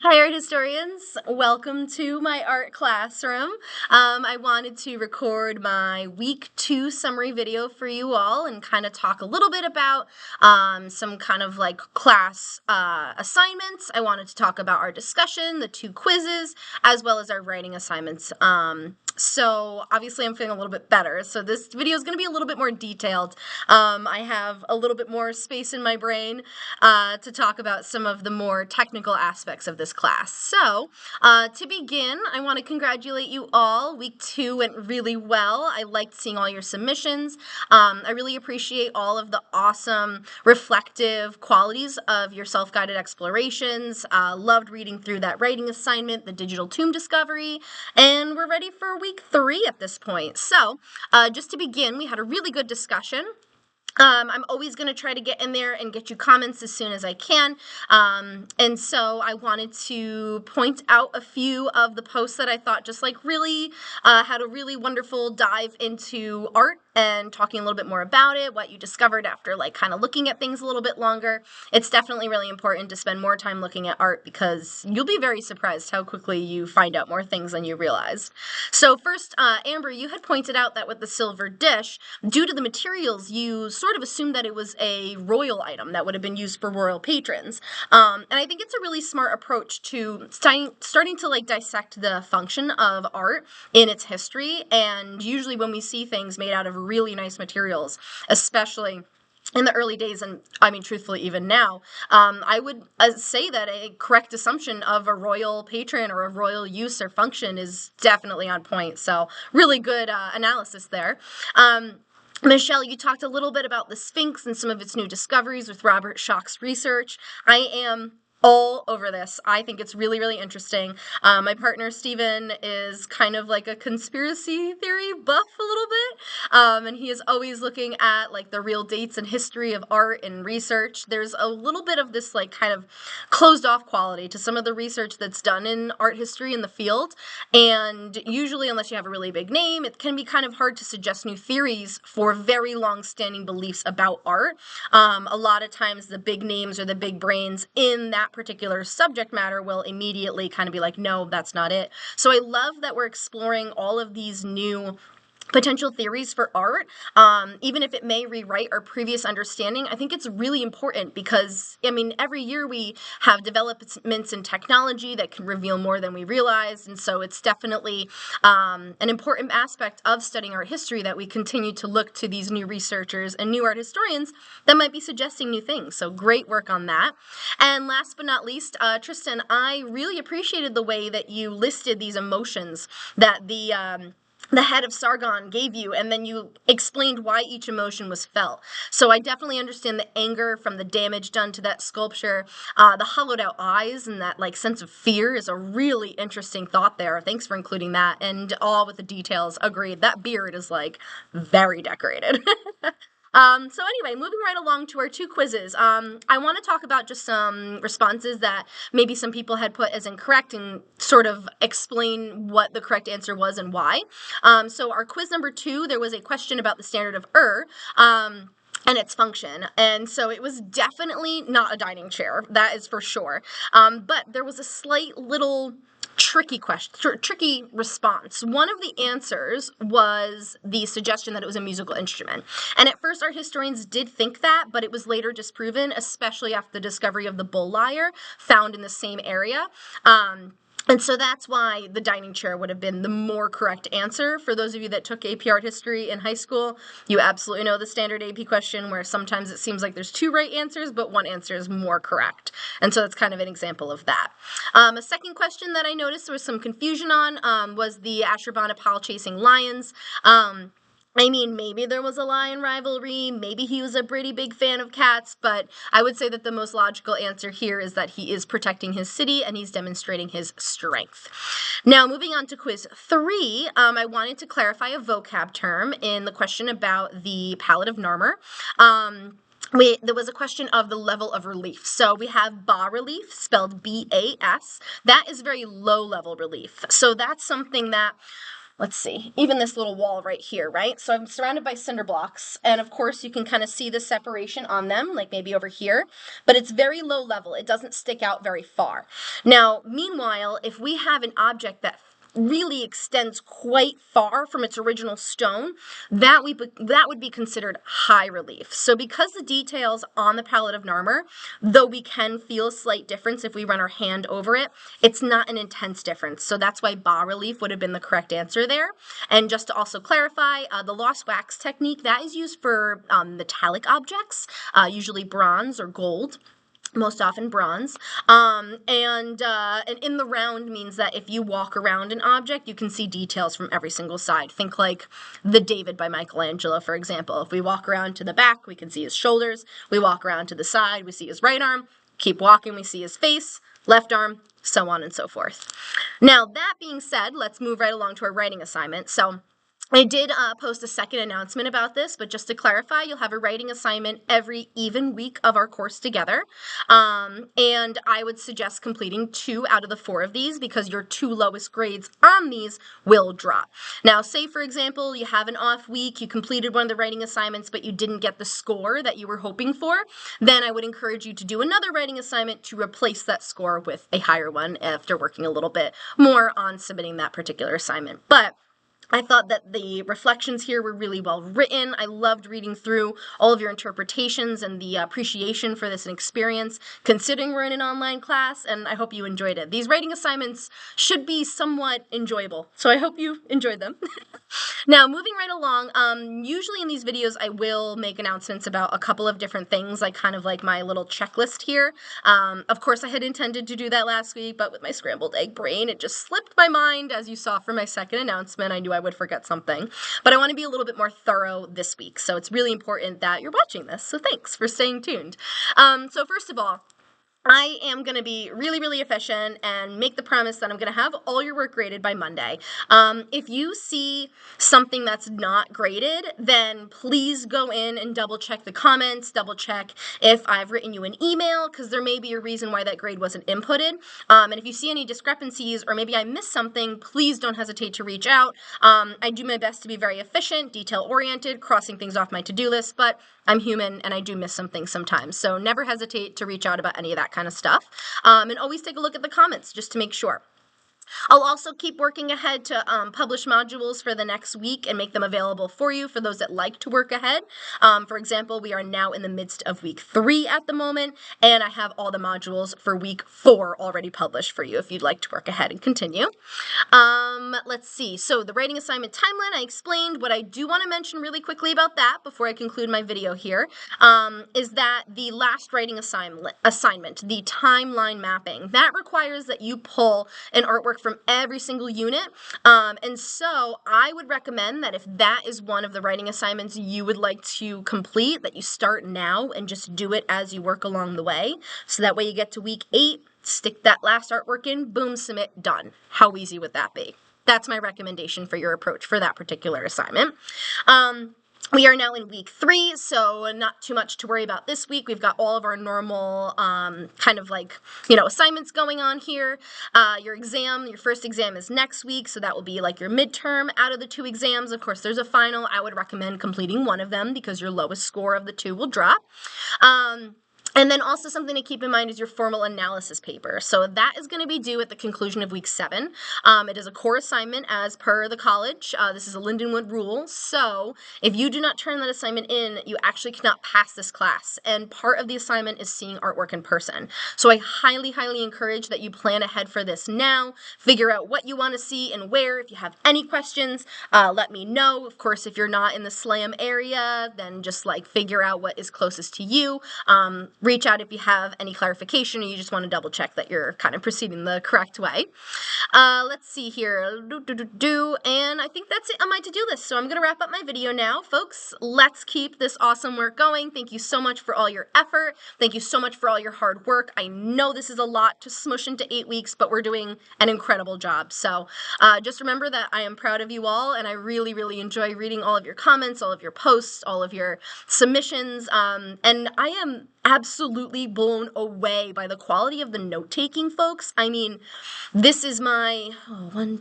Hi, art historians. Welcome to my art classroom. I wanted to record my week 2 summary video for you all and kind of talk a little bit about some kind of like class assignments. I wanted to talk about our discussion, the 2 quizzes, as well as our writing assignments. So obviously I'm feeling a little bit better. So this video is going to be a little bit more detailed. I have a little bit more space in my brain to talk about some of the more technical aspects of this class. So to begin, I want to congratulate you all. Week 2 went really well. I liked seeing all your submissions. I really appreciate all of the awesome reflective qualities of your self-guided explorations. Loved reading through that writing assignment, the digital tomb discovery, and we're ready for week 3 at this point. So just to begin, we had a really good discussion. I'm always going to try to get in there and get you comments as soon as I can. And so I wanted to point out a few of the posts that I thought just like really had a really wonderful dive into art and talking a little bit more about it, what you discovered after like kind of looking at things a little bit longer. It's definitely really important to spend more time looking at art because you'll be very surprised how quickly you find out more things than you realized. So first, Amber, you had pointed out that with the silver dish, due to the materials, you sort of assumed that it was a royal item that would have been used for royal patrons. And I think it's a really smart approach to starting to like dissect the function of art in its history. And usually when we see things made out of really nice materials, especially in the early days, and I mean, truthfully, even now, I would say that a correct assumption of a royal patron or a royal use or function is definitely on point. So really good analysis there. Michelle, you talked a little bit about the Sphinx and some of its new discoveries with Robert Schoch's research. I am all over this. I think it's really, really interesting. My partner, Steven, is kind of like a conspiracy theory buff a little bit, and he is always looking at like the real dates and history of art and research. There's a little bit of this like kind of closed off quality to some of the research that's done in art history in the field, and usually unless you have a really big name, it can be kind of hard to suggest new theories for very long-standing beliefs about art. A lot of times the big names or the big brains in that particular subject matter will immediately kind of be like, no, that's not it. So I love that we're exploring all of these new potential theories for art, even if it may rewrite our previous understanding. I think it's really important because, I mean, every year we have developments in technology that can reveal more than we realize, and so it's definitely an important aspect of studying art history that we continue to look to these new researchers and new art historians that might be suggesting new things. So great work on that. And last but not least, Tristan, I really appreciated the way that you listed these emotions that the head of Sargon gave you, and then you explained why each emotion was felt. So I definitely understand the anger from the damage done to that sculpture. The hollowed out eyes and that like sense of fear is a really interesting thought there. Thanks for including that. And all with the details, agreed. That beard is like very decorated. So anyway, moving right along to our 2 quizzes. I want to talk about just some responses that maybe some people had put as incorrect and sort of explain what the correct answer was and why. So our quiz number 2, there was a question about the standard of and its function. And so it was definitely not a dining chair, that is for sure. But there was a slight little tricky response. One of the answers was the suggestion that it was a musical instrument. And at first, art historians did think that, but it was later disproven, especially after the discovery of the bull lyre found in the same area. And so that's why the dining chair would have been the more correct answer. For those of you that took AP Art History in high school, you absolutely know the standard AP question where sometimes it seems like there's 2 right answers, but one answer is more correct. And so that's kind of an example of that. A second question that I noticed there was some confusion on was the Ashurbanipal chasing lions. I mean, maybe there was a lion rivalry, maybe he was a pretty big fan of cats, but I would say that the most logical answer here is that he is protecting his city and he's demonstrating his strength. Now, moving on to quiz 3, I wanted to clarify a vocab term in the question about the Palette of Narmer. There was a question of the level of relief. So we have bas relief, spelled B-A-S. That is very low level relief. So that's something that let's see, even this little wall right here, right? So I'm surrounded by cinder blocks, and of course you can kind of see the separation on them, like maybe over here, but it's very low level. It doesn't stick out very far. Now, meanwhile, if we have an object that really extends quite far from its original stone, that would be considered high relief. So because the details on the palette of Narmer, though we can feel a slight difference if we run our hand over it, it's not an intense difference. So that's why bas relief would have been the correct answer there. And just to also clarify, the lost wax technique, that is used for metallic objects, usually bronze or gold. Most often bronze, and in the round means that if you walk around an object, you can see details from every single side. Think like the David by Michelangelo, for example. If we walk around to the back, we can see his shoulders. We walk around to the side, we see his right arm. Keep walking, we see his face, left arm, so on and so forth. Now, that being said, let's move right along to our writing assignment. So I did post a second announcement about this, but just to clarify, you'll have a writing assignment every even week of our course together. And I would suggest completing 2 out of the 4 of these because your 2 lowest grades on these will drop. Now, say for example, you have an off week, you completed one of the writing assignments, but you didn't get the score that you were hoping for, then I would encourage you to do another writing assignment to replace that score with a higher one after working a little bit more on submitting that particular assignment. But I thought that the reflections here were really well written. I loved reading through all of your interpretations and the appreciation for this experience, considering we're in an online class, and I hope you enjoyed it. These writing assignments should be somewhat enjoyable, so I hope you enjoyed them. Now, moving right along, usually in these videos I will make announcements about a couple of different things, like kind of like my little checklist here. Of course, I had intended to do that last week, but with my scrambled egg brain, it just slipped my mind. As you saw from my second announcement, I knew I would forget something. But I want to be a little bit more thorough this week, so it's really important that you're watching this, so thanks for staying tuned. So first of all, I am going to be really, really efficient and make the promise that I'm going to have all your work graded by Monday. If you see something that's not graded, then please go in and double check the comments, double check if I've written you an email, because there may be a reason why that grade wasn't inputted. And if you see any discrepancies or maybe I missed something, please don't hesitate to reach out. I do my best to be very efficient, detail-oriented, crossing things off my to-do list, but I'm human and I do miss some things sometimes. So never hesitate to reach out about any of that kind of stuff. And always take a look at the comments just to make sure. I'll also keep working ahead to publish modules for the next week and make them available for you for those that like to work ahead. For example, we are now in the midst of week 3 at the moment, and I have all the modules for week 4 already published for you if you'd like to work ahead and continue. Let's see. So the writing assignment timeline, I explained. What I do want to mention really quickly about that before I conclude my video here is that the last writing assignment, the timeline mapping, that requires that you pull an artwork from every single unit. And so I would recommend that if that is one of the writing assignments you would like to complete, that you start now and just do it as you work along the way. So that way you get to week 8, stick that last artwork in, boom, submit, done. How easy would that be? That's my recommendation for your approach for that particular assignment. We are now in week 3, so not too much to worry about this week. We've got all of our normal kind of like, assignments going on here. Your first exam is next week, so that will be like your midterm. Out of the 2 exams, of course, there's a final. I would recommend completing one of them because your lowest score of the 2 will drop. And then also something to keep in mind is your formal analysis paper. So that is going to be due at the conclusion of week 7. It is a core assignment as per the college. This is a Lindenwood rule. So if you do not turn that assignment in, you actually cannot pass this class. And part of the assignment is seeing artwork in person. So I highly, highly encourage that you plan ahead for this now. Figure out what you want to see and where. If you have any questions, let me know. Of course, if you're not in the SLAM area, then just figure out what is closest to you. Reach out if you have any clarification or you just want to double check that you're kind of proceeding the correct way. Let's see here. And I think that's it on my to-do list. So I'm going to wrap up my video now. Folks, let's keep this awesome work going. Thank you so much for all your effort. Thank you so much for all your hard work. I know this is a lot to smush into 8 weeks, but we're doing an incredible job. So just remember that I am proud of you all, and I really, really enjoy reading all of your comments, all of your posts, all of your submissions. And I am absolutely absolutely blown away by the quality of the note-taking, folks. I mean, this is my 5th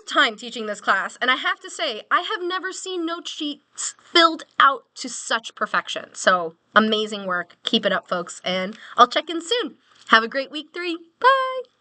time teaching this class, and I have to say, I have never seen note sheets filled out to such perfection. So, amazing work. Keep it up, folks, and I'll check in soon. Have a great week 3. Bye!